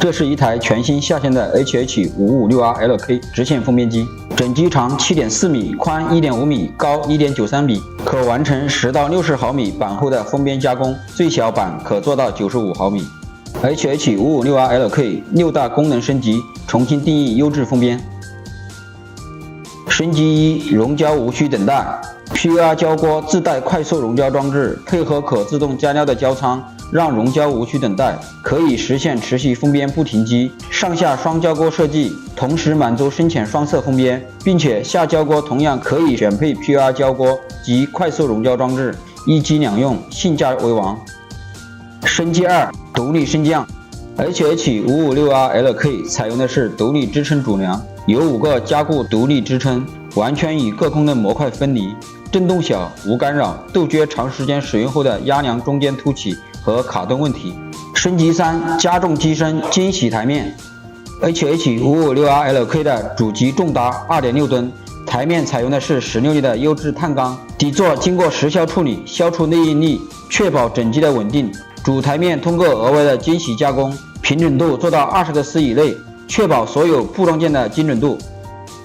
这是一台全新下线的 HH556R-LK 直线封边机，整机长7.4米，宽1.5米，高1.93米，可完成10到60毫米板厚的封边加工，最小板可做到95毫米。HH556R-LK 6大功能升级，重新定义优质封边。升级1：熔胶无需等待。PUR 胶锅自带快速熔胶装置，配合可自动加料的胶仓，让熔胶无需等待，可以实现持续封边不停机，上下双胶锅设计，同时满足深浅双色封边，并且下胶锅同样可以选配 PUR 胶锅及快速熔胶装置，一机两用，性价为王。升级2：独立升降。HH556R-LK 采用的是独立支撑主梁，有5个加固独立支撑，完全与各功能模块分离，震动小，无干扰，杜绝长时间使用后的压梁中间凸起和卡顿问题。升级3：加重机身，惊喜台面。HH556R-LK 的主机重达2.6吨，台面采用的是16厘的优质碳钢，底座经过时效处理，消除内应力，确保整机的稳定。主台面通过额外的惊喜加工，平准度做到20个丝以内，确保所有铺装件的精准度。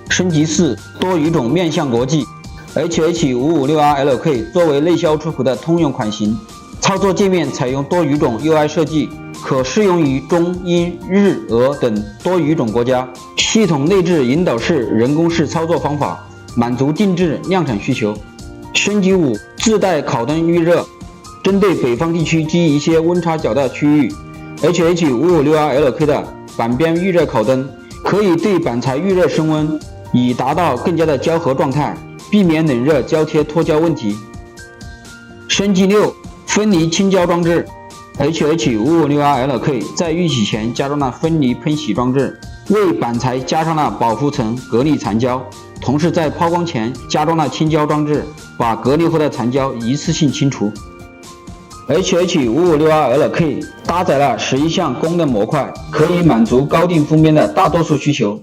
升级4：多语种面向国际。HH556R-LK 作为内销出口的通用款型，操作界面采用多语种 UI 设计，可适用于中、英、日、俄等多语种国家。系统内置引导式、人工式操作方法，满足定制量产需求。升级5：自带烤灯预热。针对北方地区及一些温差较大的区域 ，HH556R-LK 的板边预热烤灯可以对板材预热升温，以达到更加的胶合状态，避免冷热交贴脱胶问题。升级6：分离清胶装置。HH556R-LK 在预洗前加装了分离喷洗装置，为板材加上了保护层隔离残胶，同时在抛光前加装了清胶装置，把隔离后的残胶一次性清除。HH556R-LK 搭载了11项功能模块，可以满足高定封边的大多数需求。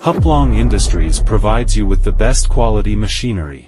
Huplong Industries provides you with the best quality machinery.